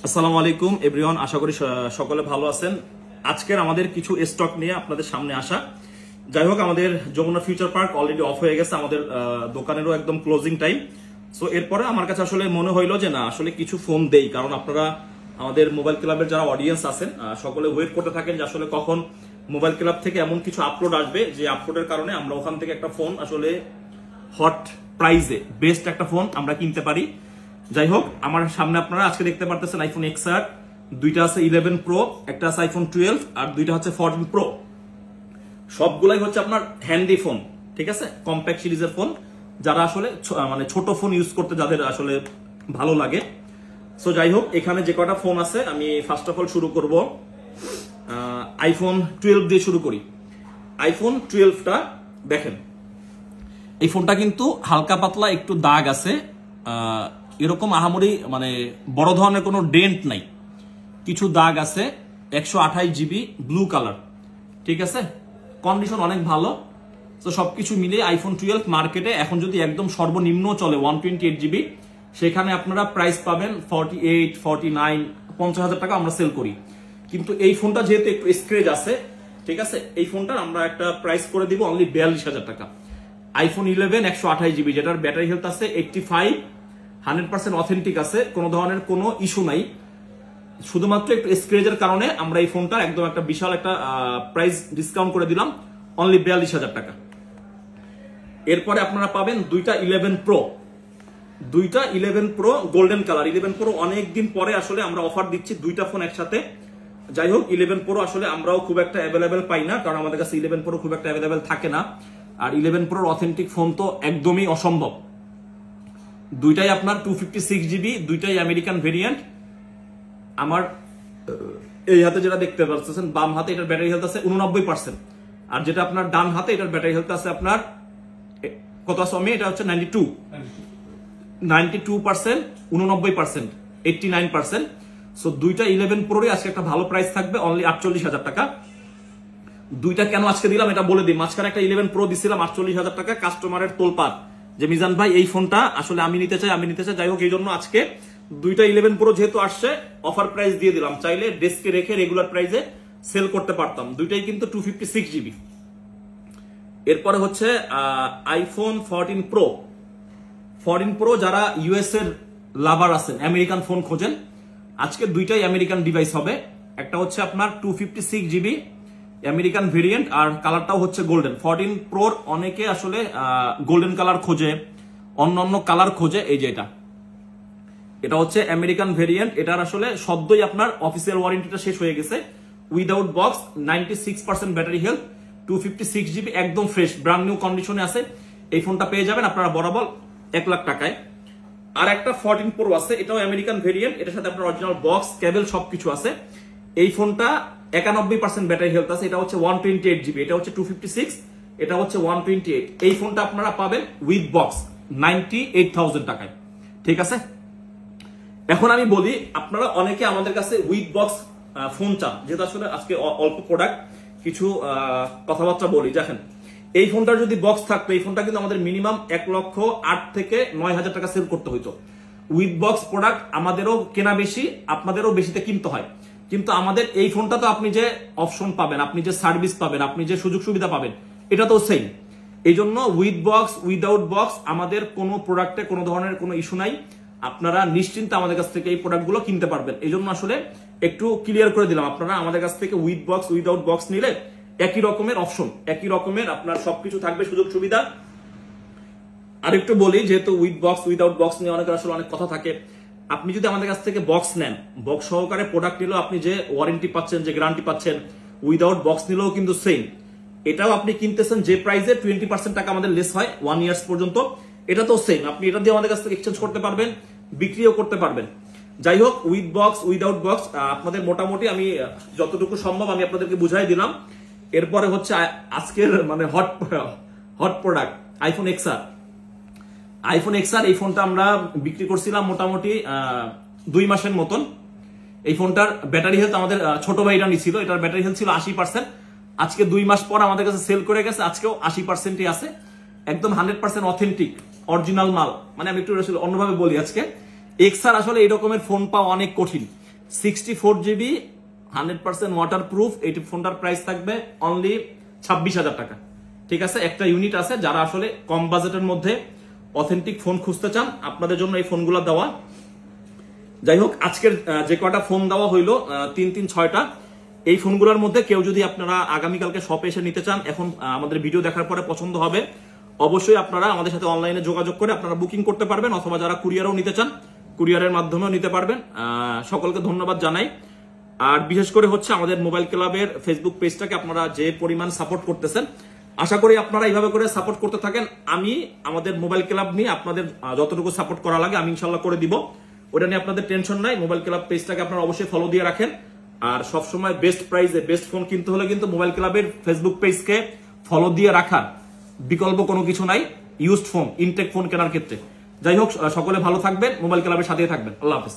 আসসালামু আলাইকুম এভরিওয়ান, আশা করি সকলে ভালো আছেন। আজকের আমাদের কিছু স্টক নিয়ে আপনাদের সামনে আসা। যাই হোক, আমাদের Jamuna future park already off হয়ে গেছে, আমাদের দোকানেরও একদম ক্লোজিং টাইম। সো এরপরে আমার কাছে আসলে মনে হইলো যে না, আসলে কিছু ফোন দেই, কারণ আপনারা আমাদের মোবাইল ক্লাবের যারা অডিয়েন্স আছেন সকলে ওয়েট করতে থাকেন যে আসলে কখন মোবাইল ক্লাব থেকে এমন কিছু আপলোড আসবে যে আপলোডের কারণে আমরা ওখান থেকে একটা ফোন আসলে হট প্রাইজে বেস্ট একটা ফোন আমরা কিনতে পারি। যাই হোক, আমার সামনে আপনারা আজকে দেখতে পারতেছেন আইফোন XR, দুইটা আছে 11 প্রো, একটা আছে আইফোন 12 আর দুইটা হচ্ছে 14 প্রো। সবগুলাই হচ্ছে আপনার হ্যান্ডি ফোন, ঠিক আছে, কম্প্যাক্ট সিরিজের ফোন, যারা আসলে মানে ছোট ফোন ইউজ করতে যাদের আসলে ভালো লাগে। সো যাই হোক, এখানে যে কটা ফোন আছে আমি ফার্স্ট অফ অল শুরু করব আইফোন 12 দিয়ে শুরু করি। আইফোন 12টা দেখেন, এই ফোনটা কিন্তু হালকা পাতলা একটু দাগ আছে, এরকম আহামরি মানে বড় ধরনের কোনো ডেন্ট নাই, কিছু দাগ আছে। 128 জিবি ব্লু কালার, ঠিক আছে, কন্ডিশন অনেক ভালো। তো সবকিছু মিলিয়ে আইফোন 12 মার্কেটে এখন যদি একদম সর্বনিম্ন চলে 128 জিবি, সেখানে আপনারা প্রাইস পাবেন 48, 49, 50,000 টাকা আমরা সেল করি। কিন্তু এই ফোনটা যেহেতু একটু স্ক্রেচ আছে, ঠিক আছে, এই ফোনটার আমরা একটা প্রাইস করে দিব অনলি 42,000 টাকা। আইফোন 11 128 জিবি, যেটার ব্যাটারি হেলথ আছে 85, 100% অথেন্টিক আছে, কোনো ধরনের কোনো ইস্যু নাই। শুধুমাত্র একটু স্ক্রেচের কারণে আমরা এই ফোনটা একদম একটা বিশাল একটা প্রাইস ডিসকাউন্ট করে দিলাম, অনলি 42,000 টাকা। এরপরে আপনারা পাবেন দুইটা 11 প্রো, দুইটা 11 প্রো গোল্ডেন কালার। 11 প্রো অনেকদিন পরে আসলে আমরা অফার দিচ্ছি দুইটা ফোন একসাথে। যাই হোক, 11 প্রো আসলে আমরাও খুব একটা অ্যাভেলেবেল পাই না, কারণ আমাদের কাছে 11 প্রো খুব একটা অ্যাভেলেবেল থাকে না। আর 11 প্রোর অথেন্টিক ফোন তো একদমই অসম্ভব। দুইটাই আপনার 256 জিবি, দুইটাই আমেরিকান ভেরিয়েন্ট। আমার এই হাতে যেটা দেখতে পাচ্ছেন বাম হাতে, এটার ব্যাটারি হেলথ আছে 89%, আর যেটা আপনার ডান হাতে এটার ব্যাটারি হেলথ আছে আপনার কত আছে, এটা হচ্ছে 92%, 89%, 89%। সো দুইটা 11 প্রোরই আজকে একটা ভালো প্রাইস থাকবে, অনলি 48,000 টাকা। দুইটা কেন আজকে দিলাম এটা বলে দিই। মাঝখানে একটা 11 প্রো দিছিলাম 48,000 টাকা, কাস্টমারের তোলপাড় যে মিজান ভাই এই ফোনটা আসলে আমি নিতে চাই। যাই হোক, এই জন্য আজকে দুইটা 11 প্রো যেহেতু আসছে অফার প্রাইস দিয়ে দিলাম, চাইলে ডেস্কে রেখে রেগুলার প্রাইসে সেল করতে পারতাম। দুইটাই কিন্তু 256 জিবি। এরপরে হচ্ছে আইফোন 14 প্রো। 14 প্রো যারা ইউএস এর লাভার আছেন, আমেরিকান ফোন খোঁজেন, আজকে দুইটাই আমেরিকান ডিভাইস হবে। একটা হচ্ছে আপনার 256 জিবি আমেরিকান ভেরিয়েন্ট, আর কালারটাও হচ্ছে গোল্ডেন। 14 প্রোর অনেকে আসলে গোল্ডেন কালার খোঁজে, অন্য কালার খোঁজে। এই যে এটা হচ্ছে আমেরিকান ভেরিয়েন্ট, এটার আসলে সদ্যই আপনার অফিসিয়াল ওয়ারেন্টিটা শেষ হয়ে গেছে। Without box, 96% battery health, 256 GB, একদম ফ্রেশ ব্র্যান্ড নিউ কন্ডিশনে আছে। এই ফোনটা পেয়ে যাবেন আপনারা বরাবর 1 লাখ টাকায়। আর একটা 14 প্রো আছে, এটাও আমেরিকান ভেরিয়েন্ট, এটার সাথে আপনার অরিজিনাল বক্স, কেবল সবকিছু আছে। এই ফোনটা 91% ব্যাটারি হেলথ আছে, এটা হচ্ছে 128 জিবি, এটা হচ্ছে 256, এটা হচ্ছে 128। এই ফোনটা আপনারা পাবেন উইথ বক্স 98,000 টাকায়, ঠিক আছে। এখন আমি বলি, আপনারা অনেকে আমাদের কাছে উইথ বক্স ফোন চান, যেহেতু আসলে আজকে অল্প প্রোডাক্ট, কিছু কথাবার্তা বলি। দেখেন, এই ফোনটার যদি বক্স থাকতো, এই ফোনটা কিন্তু আমাদের মিনিমাম 1,08,000 থেকে 9,000 টাকা সেল করতে হইতো। উইথ বক্স প্রোডাক্ট আমাদেরও কেনা বেশি, আপনাদেরও বেশিতে কিনতে হয়, কিন্তু আমাদের এই ফোনটা তো আপনি যে অপশন পাবেন, আপনি যে সার্ভিস পাবেন, আপনি যে সুযোগ সুবিধা পাবেন, এটা তো সেম। এই জন্য উইথ বক্স উইদাউট বক্স আমাদের কোনো প্রোডাক্টে কোনো ধরনের কোনো ইস্যু নাই, আপনারা নিশ্চিন্তে আমাদের কাছ থেকে এই প্রোডাক্টগুলো কিনতে পারবেন। এই জন্য আসলে একটু ক্লিয়ার করে দিলাম, আপনারা আমাদের কাছ থেকে উইথ বক্স উইদাউট বক্স নিলে একই রকমের অপশন, একই রকমের আপনার সবকিছু থাকবে, সুযোগ সুবিধা। আরেকটু বলি, যেহেতু উইথ বক্স উইদাউট বক্স নিয়ে অনেকের আসলে অনেক কথা থাকে, আপনি যদি আমাদের কাছ থেকে বক্স নেন, বক্স সহকারে প্রোডাক্ট নিলেও আপনি যে ওয়ারেন্টি পাচ্ছেন, যে গ্যারান্টি পাচ্ছেন, উইদাউট বক্স নিলেও কিন্তু সেম। এটাও আপনি কিনতেছেন যে প্রাইসে 20% টাকা আমাদের লেস হয় 1 ইয়ার্স পর্যন্ত, এটা তো সেম। আপনি এটা দিয়ে আমাদের কাছ থেকে এক্সচেঞ্জ করতে পারবেন, বিক্রিও করতে পারবেন। যাই হোক, উইথ বক্স উইদাউট বক্স আপনাদের মোটামুটি আমি যতটুকু সম্ভব আমি আপনাদেরকে বুঝাই দিলাম। এরপরে হচ্ছে আজকের মানে hot product iPhone XR। IPhone XR এই ফোনটা আমরা বিক্রি করছিলাম মোটামুটি 2 মাসের মতন। এই ফোনটার ব্যাটারি হেলথ আমাদের ছোট ভাইরা নিছিল, এটার ব্যাটারি হেলথ ছিল 80%। আজকে 2 মাস পর আমাদের কাছে সেল করে গেছে, আজকেও 80%ই আছে, একদম 100% অথেন্টিক অরিজিনাল মাল। মানে আমি একটু অন্যভাবে বলি, আজকে XR আসলে এই রকমের ফোন পাওয়া অনেক কঠিন। 64GB 100% water proof. এই ফোনটার প্রাইস থাকবে অনলি 26,000 টাকা। ঠিক আছে, একটা ইউনিট আছে যারা আসলে কম বাজেটের মধ্যে অথেন্টিক ফোন খুঁজতে চান, আপনাদের জন্য এই ফোনগুলো দেওয়া। যাই হোক, আজকের যে কটা ফোন দেওয়া হইলো 6টা, এই ফোনগুলোর মধ্যে কেউ যদি আপনারা আগামীকালকে শপে এসে নিতে চান, এখন আমাদের ভিডিও দেখার পরে পছন্দ হবে, অবশ্যই আপনারা আমাদের সাথে অনলাইনে যোগাযোগ করে আপনারা বুকিং করতে পারবেন, অথবা যারা কুরিয়ারও নিতে চান কুরিয়ারের মাধ্যমেও নিতে পারবেন। সকলকে ধন্যবাদ জানাই। আর বিশেষ করে হচ্ছে আমাদের মোবাইল ক্লাবের ফেসবুক পেজটাকে আপনারা যে পরিমাণ সাপোর্ট করতেছেন, আশা করি আপনারা এইভাবে করে সাপোর্ট করতে থাকেন। আমি আমাদের মোবাইল ক্লাব নিয়ে আপনাদের যতটুকু সাপোর্ট করা লাগে আমি ইনশাল্লাহ করে দিব, ওটা নিয়ে আপনাদের টেনশন নাই। মোবাইল ক্লাব পেজটাকে আপনারা অবশ্যই ফলো দিয়ে রাখেন। আর সবসময় বেস্ট প্রাইসে বেস্ট ফোন কিনতে হলে কিন্তু মোবাইল ক্লাবের ফেসবুক পেজকে ফলো দিয়ে রাখার বিকল্প কোনো কিছু নাই ইউজড ফোন, ইনটেক ফোন কেনার ক্ষেত্রে। যাই হোক, সকলে ভালো থাকবেন, মোবাইল ক্লাবের সাথেই থাকবেন। আল্লাহ হাফেজ।